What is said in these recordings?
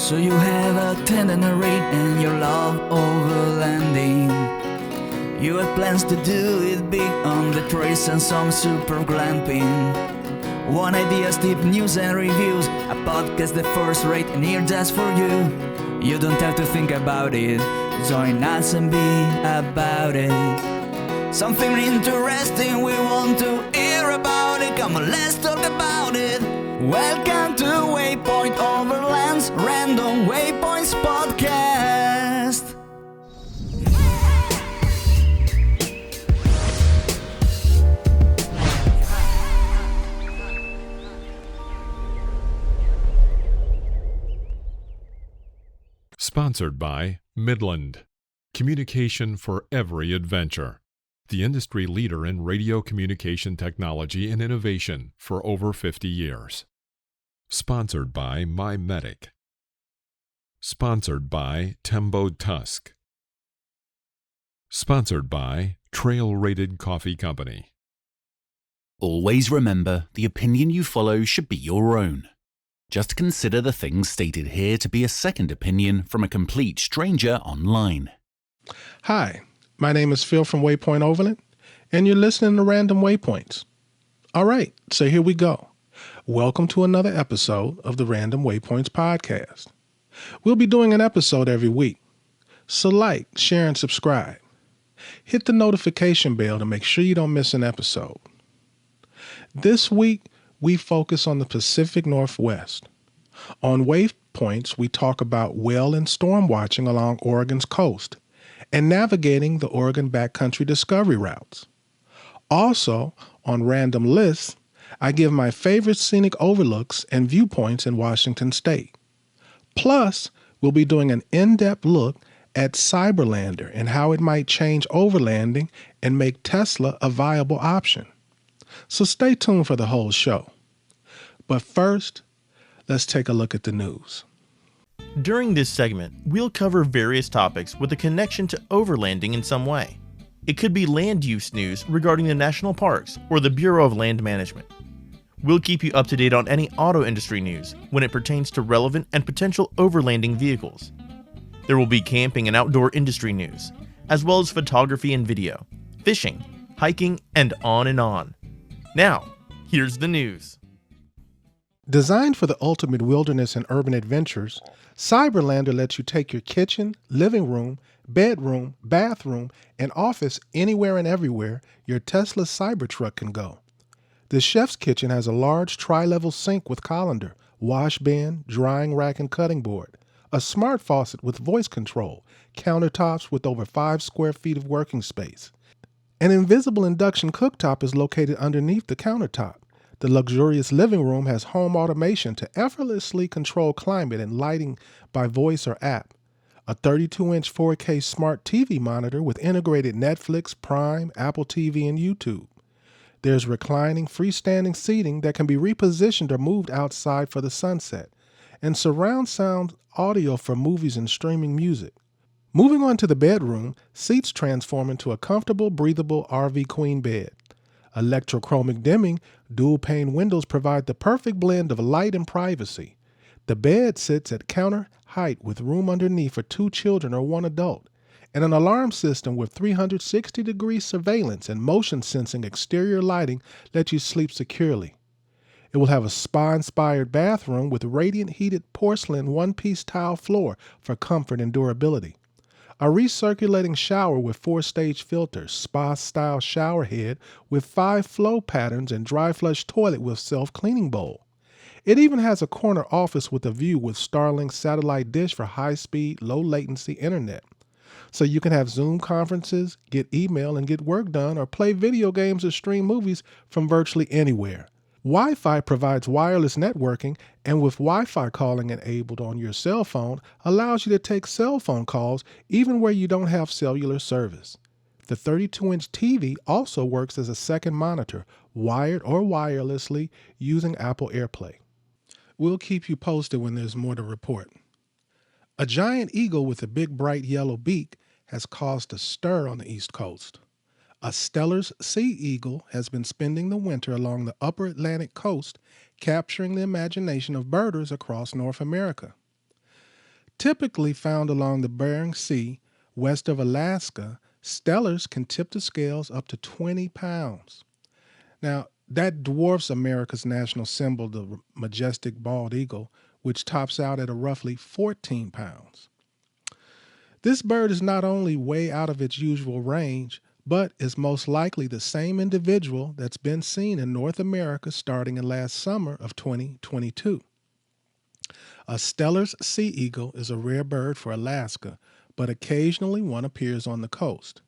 So you have a tender rate and you love overlanding. You have plans to do it big on the trace and some super glamping. One idea, deep news and reviews, a podcast the first rate and here just for you. You don't have to think about it, join us and be about it. Something interesting we want to hear about it, come on let's talk about it. Welcome to Waypoint Overland's Random Waypoints podcast. Sponsored by Midland. Communication for every adventure. The industry leader in radio communication technology and innovation for over 50 years. Sponsored by MyMedic. Sponsored by Tembo Tusk. Sponsored by Trail Rated Coffee Company. Always remember, the opinion you follow should be your own. Just consider the things stated here to be a second opinion from a complete stranger online. Hi, my name is Phil from Waypoint Overland, and you're listening to Random Waypoints. All right, so here we go. Welcome to another episode of the Random Waypoints podcast. We'll be doing an episode every week, so like, share, and subscribe. Hit the notification bell to make sure you don't miss an episode. This week, we focus on the Pacific Northwest. On Waypoints, we talk about whale and storm watching along Oregon's coast and navigating the Oregon backcountry discovery routes. Also, on Random Lists, I give my favorite scenic overlooks and viewpoints in Washington State. Plus, we'll be doing an in-depth look at Cyberlandr and how it might change overlanding and make Tesla a viable option. So stay tuned for the whole show. But first, let's take a look at the news. During this segment, we'll cover various topics with a connection to overlanding in some way. It could be land use news regarding the national parks or the Bureau of Land Management. We'll keep you up to date on any auto industry news when it pertains to relevant and potential overlanding vehicles. There will be camping and outdoor industry news, as well as photography and video, fishing, hiking, and on and on. Now, here's the news. Designed for the ultimate wilderness and urban adventures, CYBERLANDR lets you take your kitchen, living room, bedroom, bathroom, and office anywhere and everywhere your Tesla Cybertruck can go. The chef's kitchen has a large tri-level sink with colander, wash bin, drying rack, and cutting board, a smart faucet with voice control, countertops with over 5 square feet of working space. An invisible induction cooktop is located underneath the countertop. The luxurious living room has home automation to effortlessly control climate and lighting by voice or app. A 32-inch 4K smart TV monitor with integrated Netflix, Prime, Apple TV, and YouTube. There's reclining, freestanding seating that can be repositioned or moved outside for the sunset, and surround sound audio for movies and streaming music. Moving on to the bedroom, seats transform into a comfortable, breathable RV queen bed. Electrochromic dimming, dual-pane windows provide the perfect blend of light and privacy. The bed sits at counter height with room underneath for 2 children or 1 adult, and an alarm system with 360-degree surveillance and motion-sensing exterior lighting lets you sleep securely. It will have a spa-inspired bathroom with radiant heated porcelain one-piece tile floor for comfort and durability. A recirculating shower with 4-stage filters, spa-style shower head with 5 flow patterns, and dry flush toilet with self-cleaning bowl. It even has a corner office with a view with Starlink satellite dish for high-speed, low-latency internet. So you can have Zoom conferences, get email and get work done, or play video games or stream movies from virtually anywhere. Wi-Fi provides wireless networking, and with Wi-Fi calling enabled on your cell phone, allows you to take cell phone calls even where you don't have cellular service. The 32-inch TV also works as a second monitor, wired or wirelessly, using Apple AirPlay. We'll keep you posted when there's more to report. A giant eagle with a big bright yellow beak has caused a stir on the East Coast. A Steller's sea eagle has been spending the winter along the upper Atlantic coast, capturing the imagination of birders across North America. Typically found along the Bering Sea west of Alaska, stellars can tip the scales up to 20 pounds. Now, that dwarfs America's national symbol, the majestic bald eagle, which tops out at a roughly 14 pounds. This bird is not only way out of its usual range, but is most likely the same individual that's been seen in North America starting in last summer of 2022. A Steller's sea eagle is a rare bird for Alaska, but occasionally one appears on the coast.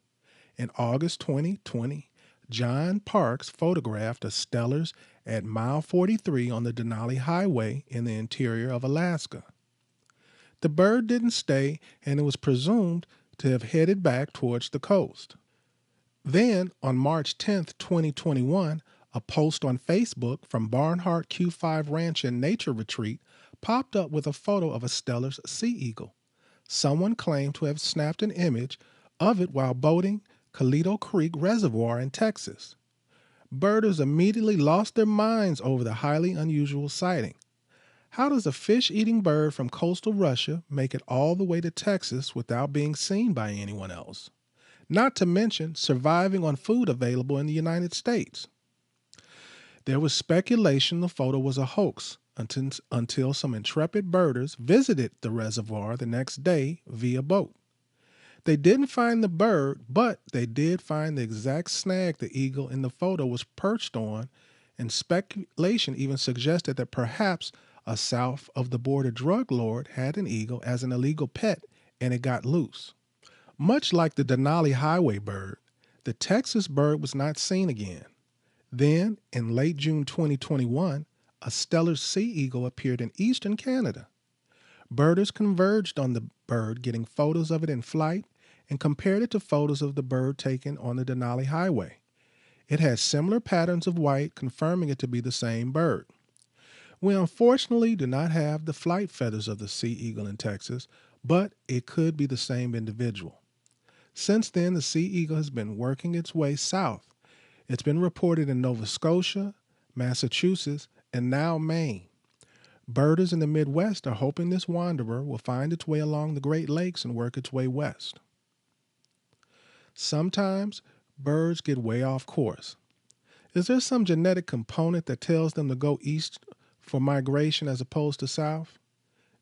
In August 2020, John Parks photographed a Steller's at mile 43 on the Denali Highway in the interior of Alaska. The bird didn't stay, and it was presumed to have headed back towards the coast. Then, on March 10, 2021, a post on Facebook from Barnhart Q5 Ranch and Nature Retreat popped up with a photo of a Steller's sea eagle. Someone claimed to have snapped an image of it while boating Colito Creek Reservoir in Texas. Birders immediately lost their minds over the highly unusual sighting. How does a fish-eating bird from coastal Russia make it all the way to Texas without being seen by anyone else? Not to mention surviving on food available in the United States. There was speculation the photo was a hoax until some intrepid birders visited the reservoir the next day via boat. They didn't find the bird, but they did find the exact snag the eagle in the photo was perched on, and speculation even suggested that perhaps a south-of-the-border drug lord had an eagle as an illegal pet and it got loose. Much like the Denali Highway bird, the Texas bird was not seen again. Then, in late June 2021, a Steller's sea eagle appeared in eastern Canada. Birders converged on the bird, getting photos of it in flight, and compared it to photos of the bird taken on the Denali Highway. It had similar patterns of white, confirming it to be the same bird. We unfortunately do not have the flight feathers of the sea eagle in Texas, but it could be the same individual. Since then, the sea eagle has been working its way south. It's been reported in Nova Scotia, Massachusetts, and now Maine. Birders in the Midwest are hoping this wanderer will find its way along the Great Lakes and work its way west. Sometimes birds get way off course. Is there some genetic component that tells them to go east for migration as opposed to south?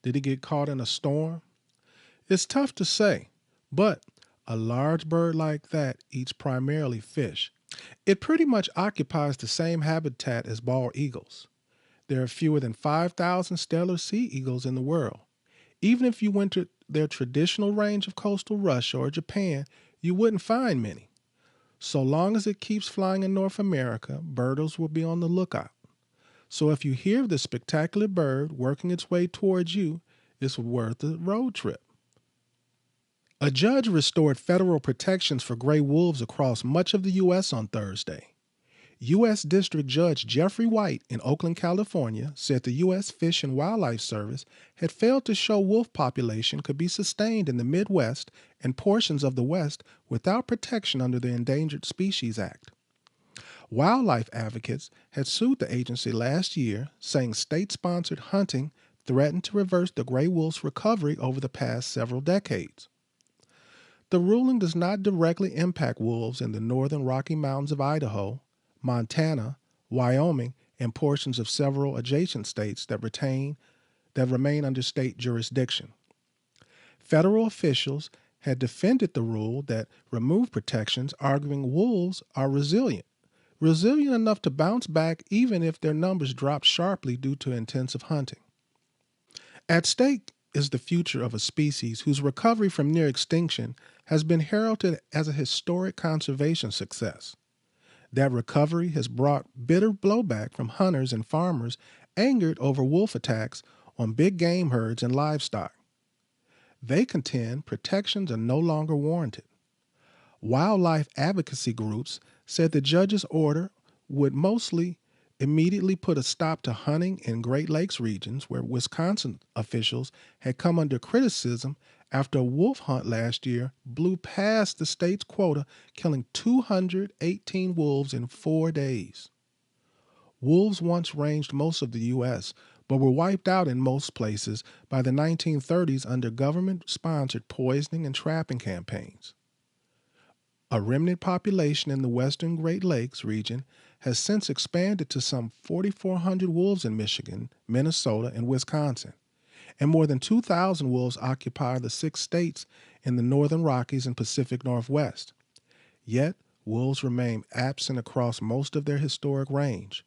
Did he get caught in a storm? It's tough to say, but a large bird like that eats primarily fish. It pretty much occupies the same habitat as bald eagles. There are fewer than 5,000 Steller's sea eagles in the world. Even if you went to their traditional range of coastal Russia or Japan, you wouldn't find many. So long as it keeps flying in North America, birders will be on the lookout. So if you hear of this spectacular bird working its way towards you, it's worth the road trip. A judge restored federal protections for gray wolves across much of the U.S. on Thursday. U.S. District Judge Jeffrey White in Oakland, California, said the U.S. Fish and Wildlife Service had failed to show wolf population could be sustained in the Midwest and portions of the West without protection under the Endangered Species Act. Wildlife advocates had sued the agency last year, saying state-sponsored hunting threatened to reverse the gray wolf's recovery over the past several decades. The ruling does not directly impact wolves in the northern Rocky Mountains of Idaho, Montana, Wyoming, and portions of several adjacent states that remain under state jurisdiction. Federal officials had defended the rule that removed protections, arguing wolves are resilient enough to bounce back even if their numbers drop sharply due to intensive hunting. At stake is the future of a species whose recovery from near extinction has been heralded as a historic conservation success. That recovery has brought bitter blowback from hunters and farmers angered over wolf attacks on big game herds and livestock. They contend protections are no longer warranted. Wildlife advocacy groups said the judge's order would mostly immediately put a stop to hunting in Great Lakes regions where Wisconsin officials had come under criticism after a wolf hunt last year blew past the state's quota, killing 218 wolves in 4 days. Wolves once ranged most of the U.S., but were wiped out in most places by the 1930s under government-sponsored poisoning and trapping campaigns. A remnant population in the western Great Lakes region has since expanded to some 4,400 wolves in Michigan, Minnesota, and Wisconsin, and more than 2,000 wolves occupy the 6 states in the northern Rockies and Pacific Northwest. Yet, wolves remain absent across most of their historic range.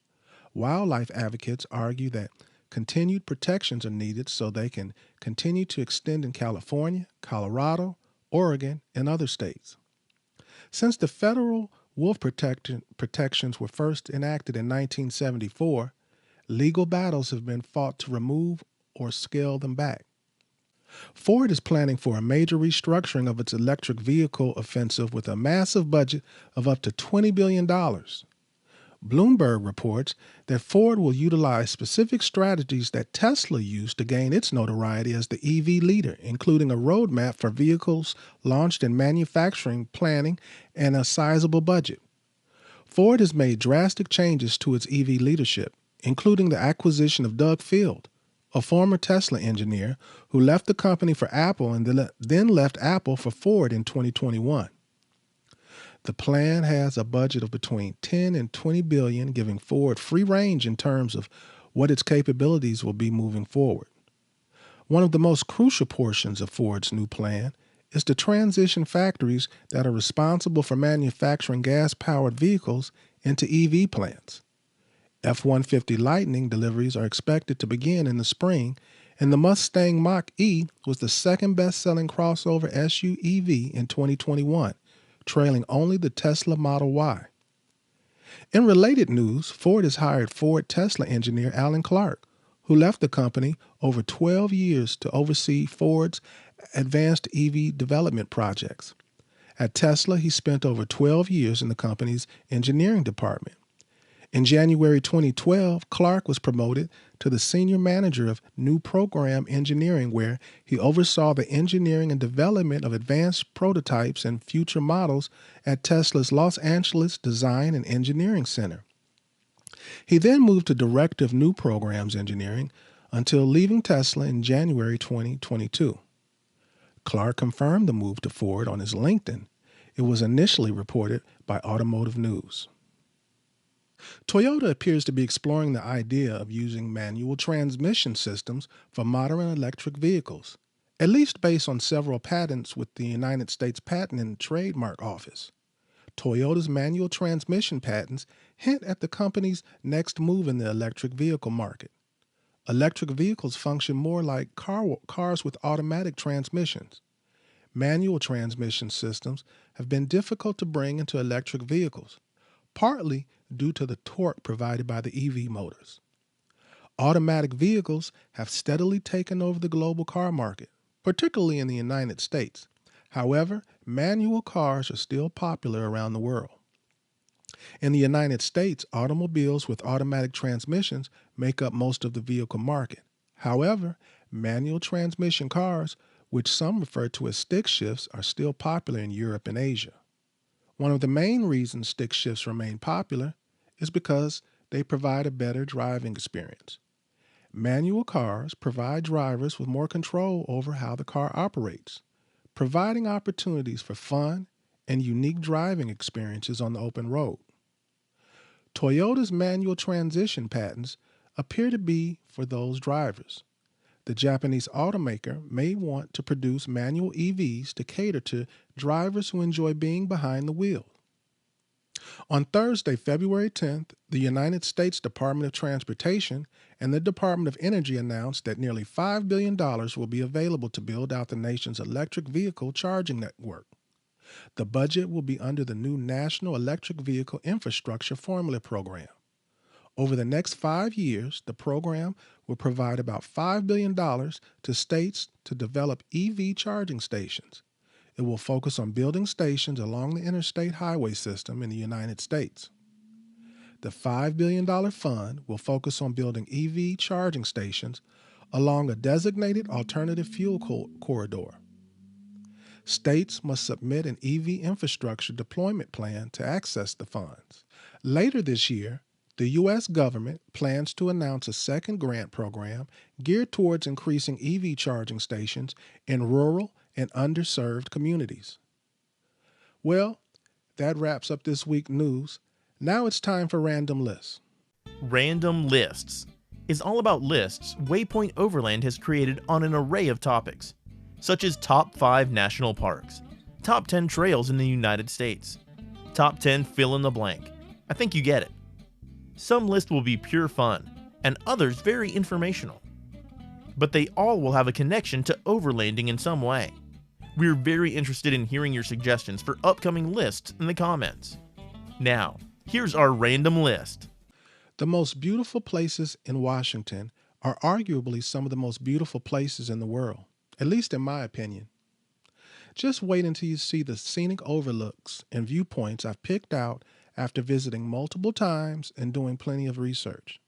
Wildlife advocates argue that continued protections are needed so they can continue to extend in California, Colorado, Oregon, and other states. Since the federal wolf protections were first enacted in 1974, legal battles have been fought to remove or scale them back. Ford is planning for a major restructuring of its electric vehicle offensive with a massive budget of up to $20 billion. Bloomberg reports that Ford will utilize specific strategies that Tesla used to gain its notoriety as the EV leader, including a roadmap for vehicles launched in manufacturing planning and a sizable budget. Ford has made drastic changes to its EV leadership, including the acquisition of Doug Field, a former Tesla engineer who left the company for Apple and then left Apple for Ford in 2021. The plan has a budget of between 10 and 20 billion, giving Ford free range in terms of what its capabilities will be moving forward. One of the most crucial portions of Ford's new plan is to transition factories that are responsible for manufacturing gas-powered vehicles into EV plants. F-150 Lightning deliveries are expected to begin in the spring, and the Mustang Mach-E was the second best-selling crossover SUV in 2021, trailing only the Tesla Model Y. In related news, Ford has hired Ford Tesla engineer Alan Clark, who left the company over 12 years to oversee Ford's advanced EV development projects. At Tesla, he spent over 12 years in the company's engineering department. In January 2012, Clark was promoted to the senior manager of new program engineering, where he oversaw the engineering and development of advanced prototypes and future models at Tesla's Los Angeles Design and Engineering Center. He then moved to director of new programs engineering until leaving Tesla in January 2022. Clark confirmed the move to Ford on his LinkedIn. It was initially reported by Automotive News. Toyota appears to be exploring the idea of using manual transmission systems for modern electric vehicles, at least based on several patents with the United States Patent and Trademark Office. Toyota's manual transmission patents hint at the company's next move in the electric vehicle market. Electric vehicles function more like cars with automatic transmissions. Manual transmission systems have been difficult to bring into electric vehicles, partly due to the torque provided by the EV motors. Automatic vehicles have steadily taken over the global car market, particularly in the United States. However, manual cars are still popular around the world. In the United States, automobiles with automatic transmissions make up most of the vehicle market. However, manual transmission cars, which some refer to as stick shifts, are still popular in Europe and Asia. One of the main reasons stick shifts remain popular is because they provide a better driving experience. Manual cars provide drivers with more control over how the car operates, providing opportunities for fun and unique driving experiences on the open road. Toyota's manual transition patents appear to be for those drivers. The Japanese automaker may want to produce manual EVs to cater to drivers who enjoy being behind the wheel. On Thursday, February 10th, the United States Department of Transportation and the Department of Energy announced that nearly $5 billion will be available to build out the nation's electric vehicle charging network. The budget will be under the new National Electric Vehicle Infrastructure Formula Program. Over the next 5 years, the program will provide about $5 billion to states to develop EV charging stations. It will focus on building stations along the interstate highway system in the United States. The $5 billion fund will focus on building EV charging stations along a designated alternative fuel corridor. States must submit an EV infrastructure deployment plan to access the funds. Later this year, The U.S. government plans to announce a second grant program geared towards increasing EV charging stations in rural and underserved communities. Well, that wraps up this week's news. Now it's time for Random Lists. Random Lists is all about lists Waypoint Overland has created on an array of topics, such as top 5 national parks, top 10 trails in the United States, top 10 fill in the blank. I think you get it. Some lists will be pure fun, and others very informational. But they all will have a connection to overlanding in some way. We're very interested in hearing your suggestions for upcoming lists in the comments. Now, here's our random list. The most beautiful places in Washington are arguably some of the most beautiful places in the world, at least in my opinion. Just wait until you see the scenic overlooks and viewpoints I've picked out after visiting multiple times and doing plenty of research.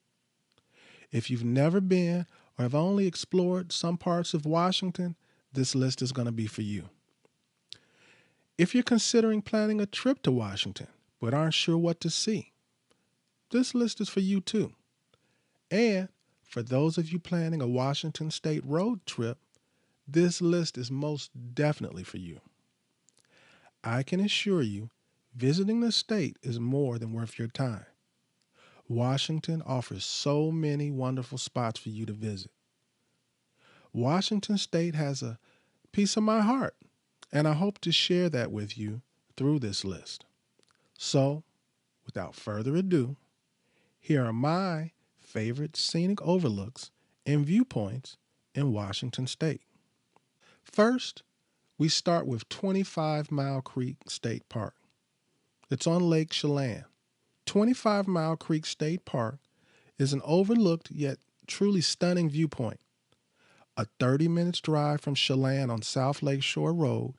If you've never been or have only explored some parts of Washington, this list is going to be for you. If you're considering planning a trip to Washington but aren't sure what to see, this list is for you too. And for those of you planning a Washington State road trip, this list is most definitely for you. I can assure you, visiting the state is more than worth your time. Washington offers so many wonderful spots for you to visit. Washington State has a piece of my heart, and I hope to share that with you through this list. So, without further ado, here are my favorite scenic overlooks and viewpoints in Washington State. First, we start with 25 Mile Creek State Park. It's on Lake Chelan. 25 Mile Creek State Park is an overlooked yet truly stunning viewpoint. A 30-minute drive from Chelan on South Lake Shore Road,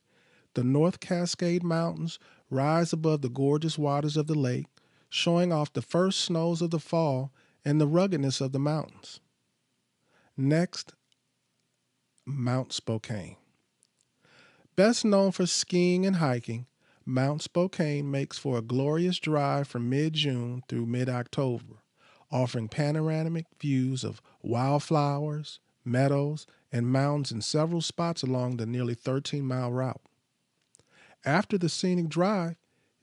the North Cascade Mountains rise above the gorgeous waters of the lake, showing off the first snows of the fall and the ruggedness of the mountains. Next, Mount Spokane. Best known for skiing and hiking, Mount Spokane makes for a glorious drive from mid-June through mid-October, offering panoramic views of wildflowers, meadows, and mountains in several spots along the nearly 13-mile route. After the scenic drive,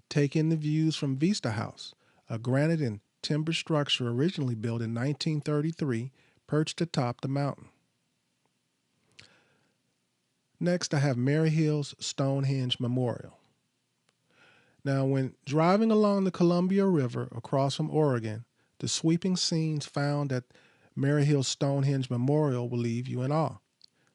take in the views from Vista House, a granite and timber structure originally built in 1933, perched atop the mountain. Next, I have Maryhill's Stonehenge Memorial. Now, when driving along the Columbia River across from Oregon, the sweeping scenes found at Maryhill's Stonehenge Memorial will leave you in awe.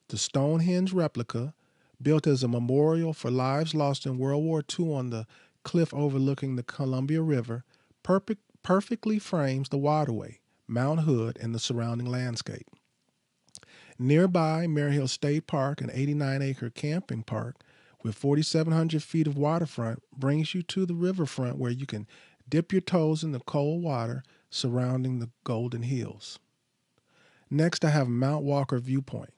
The Stonehenge replica, built as a memorial for lives lost in World War II on the cliff overlooking the Columbia River, perfectly frames the waterway, Mount Hood, and the surrounding landscape. Nearby, Maryhill State Park, an 89-acre camping park with 4,700 feet of waterfront, brings you to the riverfront where you can dip your toes in the cold water surrounding the Golden Hills. Next, I have Mount Walker Viewpoint.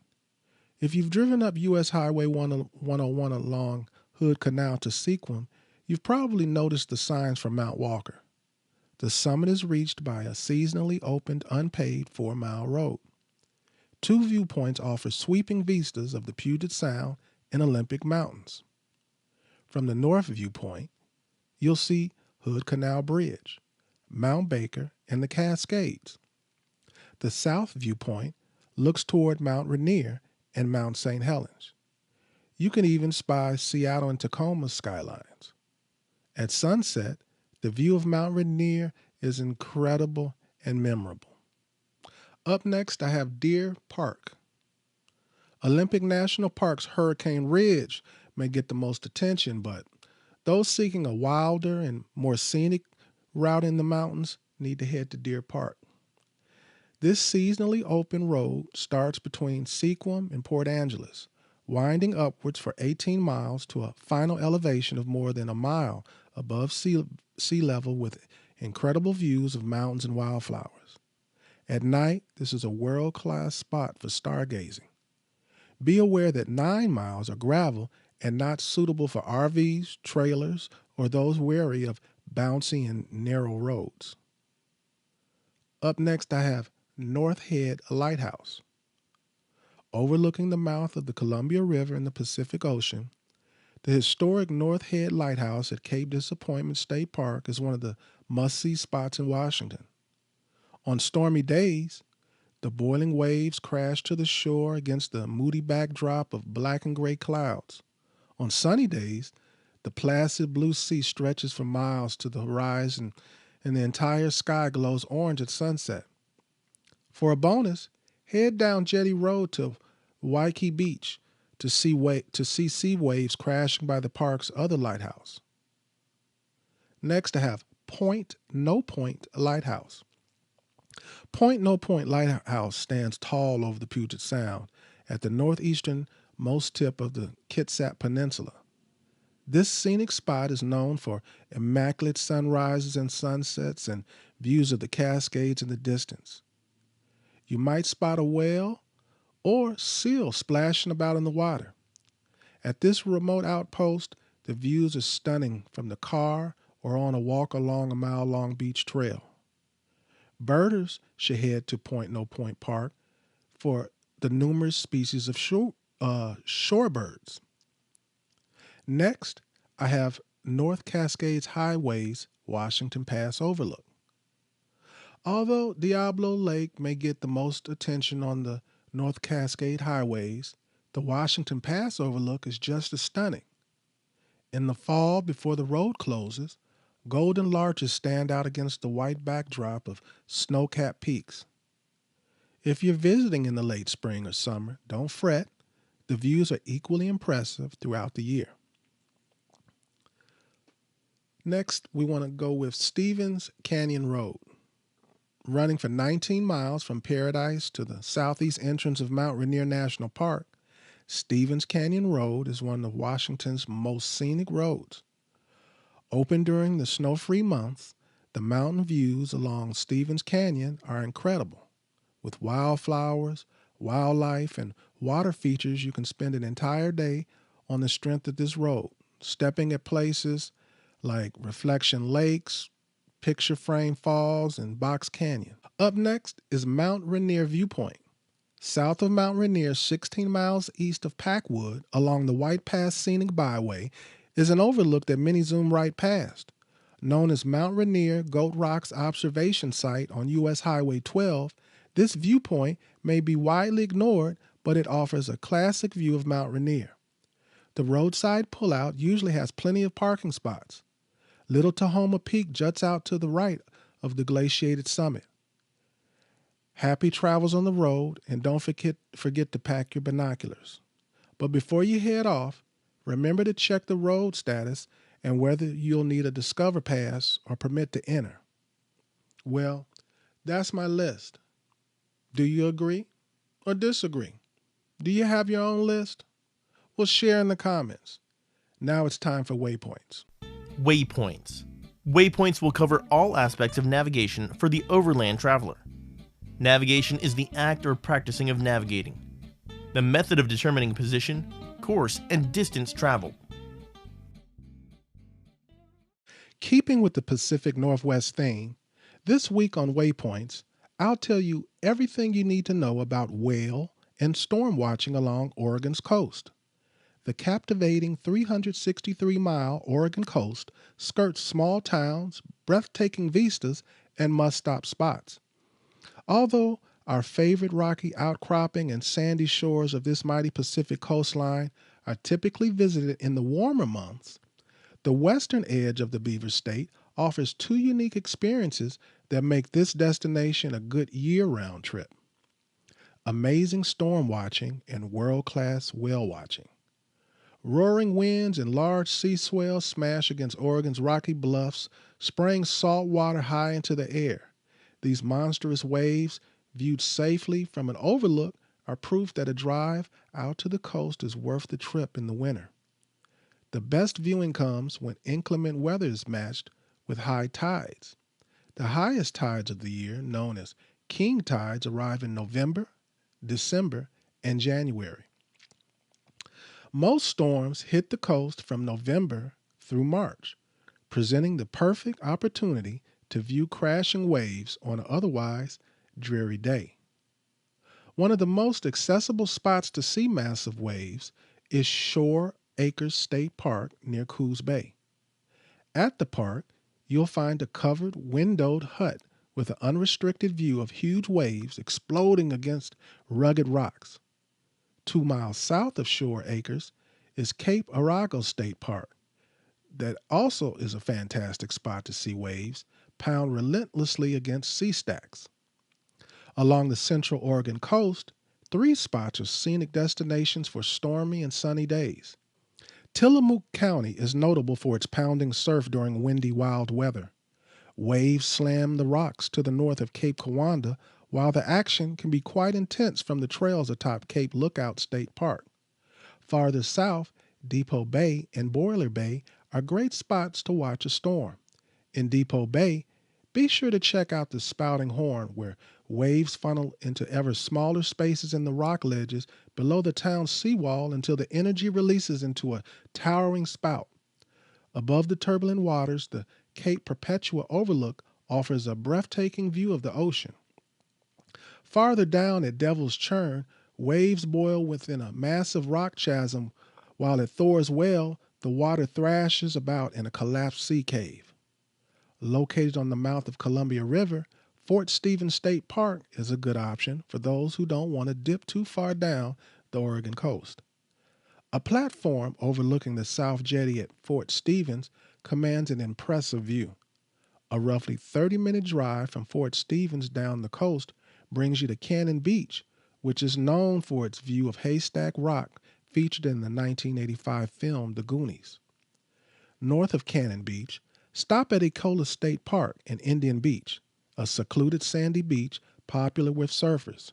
If you've driven up U.S. Highway 101 along Hood Canal to Sequim, you've probably noticed the signs for Mount Walker. The summit is reached by a seasonally opened, unpaved 4-mile road. 2 viewpoints offer sweeping vistas of the Puget Sound and Olympic Mountains. From the north viewpoint, you'll see Hood Canal Bridge, Mount Baker, and the Cascades. The south viewpoint looks toward Mount Rainier and Mount St. Helens. You can even spy Seattle and Tacoma skylines. At sunset, the view of Mount Rainier is incredible and memorable. Up next, I have Deer Park. Olympic National Park's Hurricane Ridge may get the most attention, but those seeking a wilder and more scenic route in the mountains need to head to Deer Park. This seasonally open road starts between Sequim and Port Angeles, winding upwards for 18 miles to a final elevation of more than a mile above sea level with incredible views of mountains and wildflowers. At night, this is a world-class spot for stargazing. Be aware that 9 miles are gravel and not suitable for RVs, trailers, or those wary of bouncy and narrow roads. Up next, I have North Head Lighthouse. Overlooking the mouth of the Columbia River in the Pacific Ocean, the historic North Head Lighthouse at Cape Disappointment State Park is one of the must-see spots in Washington. On stormy days, the boiling waves crash to the shore against the moody backdrop of black and gray clouds. On sunny days, the placid blue sea stretches for miles to the horizon and the entire sky glows orange at sunset. For a bonus, head down Jetty Road to Waikiki Beach to see sea waves crashing by the park's other lighthouse. Next, I have Point No Point Lighthouse. Point No Point Lighthouse stands tall over the Puget Sound at the northeasternmost tip of the Kitsap Peninsula. This scenic spot is known for immaculate sunrises and sunsets and views of the Cascades in the distance. You might spot a whale or seal splashing about in the water. At this remote outpost, the views are stunning from the car or on a walk along a mile-long beach trail. Birders should head to Point No Point Park for the numerous species of shorebirds. Next, I have North Cascades Highway's Washington Pass Overlook. Although Diablo Lake may get the most attention on the North Cascade highways, the Washington Pass Overlook is just as stunning. In the fall, before the road closes, golden larches stand out against the white backdrop of snow-capped peaks. If you're visiting in the late spring or summer, don't fret. The views are equally impressive throughout the year. Next, we want to go with Stevens Canyon Road. Running for 19 miles from Paradise to the southeast entrance of Mount Rainier National Park, Stevens Canyon Road is one of Washington's most scenic roads. Open during the snow-free months, the mountain views along Stevens Canyon are incredible. With wildflowers, wildlife, and water features, you can spend an entire day on the strength of this road, stepping at places like Reflection Lakes, Picture Frame Falls, and Box Canyon. Up next is Mount Rainier Viewpoint. South of Mount Rainier, 16 miles east of Packwood, along the White Pass Scenic Byway, is an overlook that many zoom right past. Known as Mount Rainier Goat Rock's observation site on U.S. Highway 12, this viewpoint may be widely ignored, but it offers a classic view of Mount Rainier. The roadside pullout usually has plenty of parking spots. Little Tahoma Peak juts out to the right of the glaciated summit. Happy travels on the road, and don't forget to pack your binoculars. But before you head off, remember to check the road status and whether you'll need a Discover Pass or permit to enter. Well, that's my list. Do you agree or disagree? Do you have your own list? Well, share in the comments. Now it's time for Waypoints. Waypoints. Waypoints will cover all aspects of navigation for the overland traveler. Navigation is the act or practicing of navigating, the method of determining position, course, and distance traveled. Keeping with the Pacific Northwest theme, this week on Waypoints, I'll tell you everything you need to know about whale and storm watching along Oregon's coast. The captivating 363-mile Oregon coast skirts small towns, breathtaking vistas, and must-stop spots. Although our favorite rocky outcropping and sandy shores of this mighty Pacific coastline are typically visited in the warmer months, the western edge of the Beaver State offers two unique experiences that make this destination a good year-round trip: amazing storm watching and world-class whale watching. Roaring winds and large sea swells smash against Oregon's rocky bluffs, spraying salt water high into the air. These monstrous waves, viewed safely from an overlook, are proof that a drive out to the coast is worth the trip in the winter. The best viewing comes when inclement weather is matched with high tides. The highest tides of the year, known as king tides, arrive in November, December, and January. Most storms hit the coast from November through March, presenting the perfect opportunity to view crashing waves on an otherwise dreary day. One of the most accessible spots to see massive waves is Shore Acres State Park near Coos Bay. At the park, you'll find a covered, windowed hut with an unrestricted view of huge waves exploding against rugged rocks. 2 miles south of Shore Acres is Cape Arago State Park. That also is a fantastic spot to see waves pound relentlessly against sea stacks. Along the Central Oregon coast, 3 spots are scenic destinations for stormy and sunny days. Tillamook County is notable for its pounding surf during windy, wild weather. Waves slam the rocks to the north of Cape Kiwanda, while the action can be quite intense from the trails atop Cape Lookout State Park. Farther south, Depot Bay and Boiler Bay are great spots to watch a storm. In Depot Bay, be sure to check out the Spouting Horn, where waves funnel into ever smaller spaces in the rock ledges below the town's seawall until the energy releases into a towering spout. Above the turbulent waters, the Cape Perpetua Overlook offers a breathtaking view of the ocean. Farther down at Devil's Churn, waves boil within a massive rock chasm, while at Thor's Well, the water thrashes about in a collapsed sea cave. Located on the mouth of Columbia River, Fort Stevens State Park is a good option for those who don't want to dip too far down the Oregon coast. A platform overlooking the South Jetty at Fort Stevens commands an impressive view. A roughly 30-minute drive from Fort Stevens down the coast brings you to Cannon Beach, which is known for its view of Haystack Rock featured in the 1985 film The Goonies. North of Cannon Beach, stop at Ecola State Park in Indian Beach, a secluded sandy beach popular with surfers.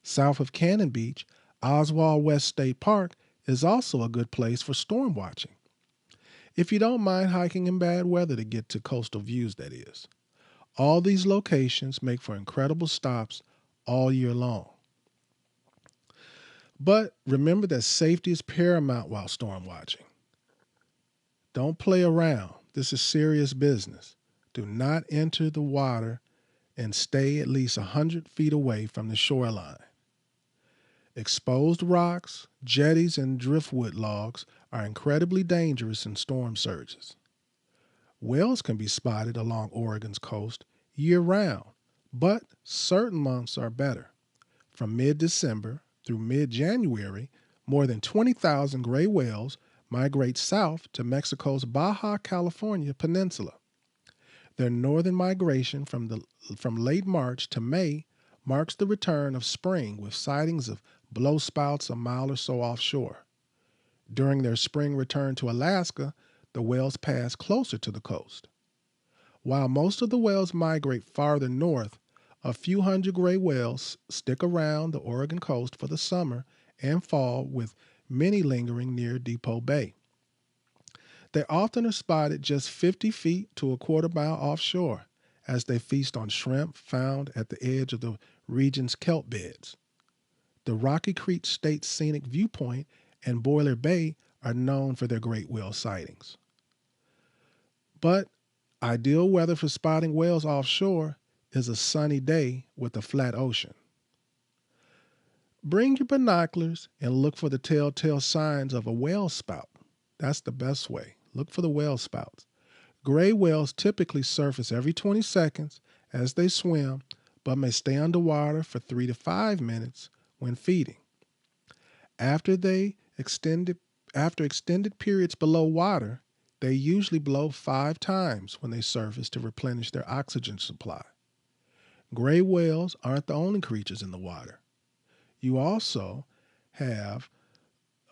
South of Cannon Beach, Oswald West State Park is also a good place for storm watching. If you don't mind hiking in bad weather to get to coastal views, that is. All these locations make for incredible stops all year long. But remember that safety is paramount while storm watching. Don't play around. This is serious business. Do not enter the water and stay at least 100 feet away from the shoreline. Exposed rocks, jetties, and driftwood logs are incredibly dangerous in storm surges. Whales can be spotted along Oregon's coast year-round, but certain months are better. From mid-December through mid-January, more than 20,000 gray whales migrate south to Mexico's Baja California peninsula. Their northern migration from late March to May marks the return of spring with sightings of blowspouts a mile or so offshore. During their spring return to Alaska, the whales pass closer to the coast. While most of the whales migrate farther north, a few hundred gray whales stick around the Oregon coast for the summer and fall, with many lingering near Depot Bay. They often are spotted just 50 feet to a quarter mile offshore as they feast on shrimp found at the edge of the region's kelp beds. The Rocky Creek State Scenic Viewpoint and Boiler Bay are known for their great whale sightings. But ideal weather for spotting whales offshore is a sunny day with a flat ocean. Bring your binoculars and look for the telltale signs of a whale spout. That's the best way. Look for the whale spouts. Gray whales typically surface every 20 seconds as they swim, but may stay underwater for 3 to 5 minutes when feeding. After extended periods below water, they usually blow 5 times when they surface to replenish their oxygen supply. Gray whales aren't the only creatures in the water. You also have,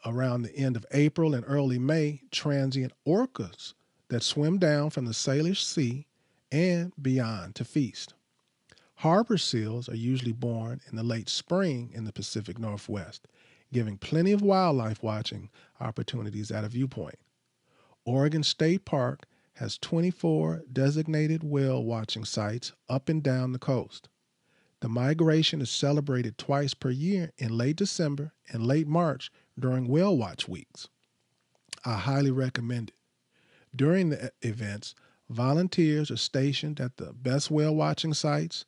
around the end of April and early May, transient orcas that swim down from the Salish Sea and beyond to feast. Harbor seals are usually born in the late spring in the Pacific Northwest, giving plenty of wildlife watching opportunities at a Viewpoint. Oregon State Park has 24 designated whale watching sites up and down the coast. The migration is celebrated twice per year in late December and late March during whale watch weeks. I highly recommend it. During the events, Volunteers are stationed at the best whale watching sites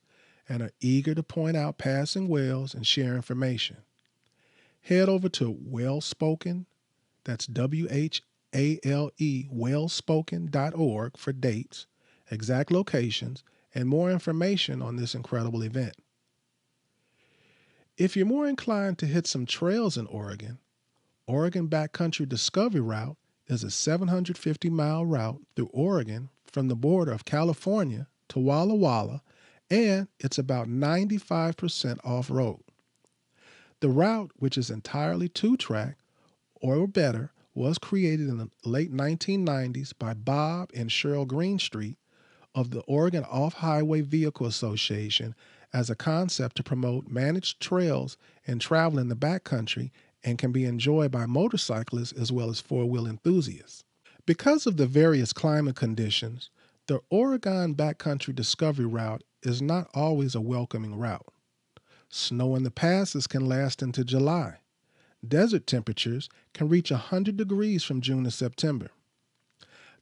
and are eager to point out passing whales and share information. Head over to Spokane, that's WHALE, whalespokane.org for dates, exact locations, and more information on this incredible event. If you're more inclined to hit some trails in Oregon, Oregon Backcountry Discovery Route is a 750-mile route through Oregon from the border of California to Walla Walla, and it's about 95% off-road. The route, which is entirely two-track or better, was created in the late 1990s by Bob and Cheryl Greenstreet of the Oregon Off-Highway Vehicle Association as a concept to promote managed trails and travel in the backcountry, and can be enjoyed by motorcyclists as well as four-wheel enthusiasts. Because of the various climate conditions, the Oregon Backcountry Discovery Route is not always a welcoming route. Snow in the passes can last into July. Desert temperatures can reach 100 degrees from June to September.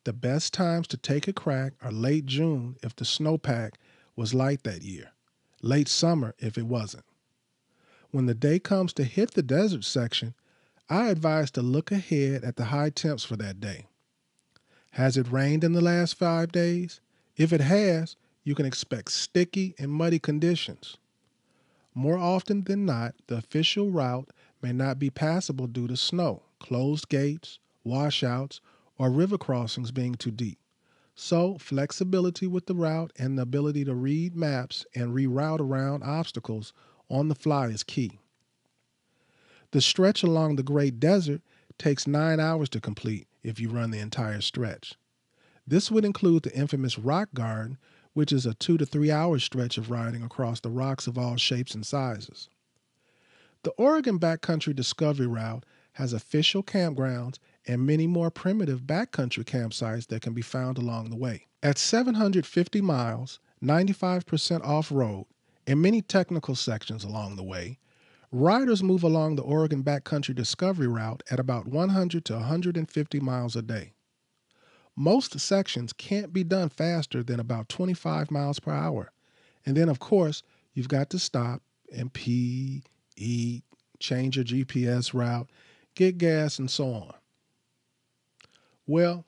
The best times to take a crack are late June if the snowpack was light that year, late summer if it wasn't. When the day comes to hit the desert section, I advise to look ahead at the high temps for that day. Has it rained in the last 5 days? If it has, you can expect sticky and muddy conditions. More often than not, the official route may not be passable due to snow, closed gates, washouts, or river crossings being too deep. So, flexibility with the route and the ability to read maps and reroute around obstacles on the fly is key. The stretch along the Great Desert takes 9 hours to complete if you run the entire stretch. This would include the infamous Rock Garden, which is a 2 to 3 hour stretch of riding across the rocks of all shapes and sizes. The Oregon Backcountry Discovery Route has official campgrounds and many more primitive backcountry campsites that can be found along the way. At 750 miles, 95% off-road, and many technical sections along the way, riders move along the Oregon Backcountry Discovery Route at about 100 to 150 miles a day. Most sections can't be done faster than about 25 miles per hour. And then, of course, you've got to stop and pee, eat, change your GPS route, get gas, and so on. Well,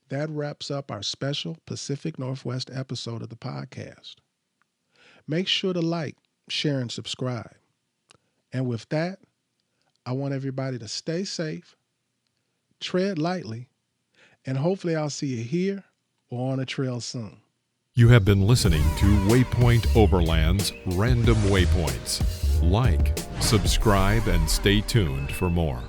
that wraps up our special Pacific Northwest episode of the podcast. Make sure to like, share, and subscribe. And with that, I want everybody to stay safe, tread lightly, and hopefully I'll see you here or on a trail soon. You have been listening to Waypoint Overland's Random Waypoints. Like, subscribe, and stay tuned for more.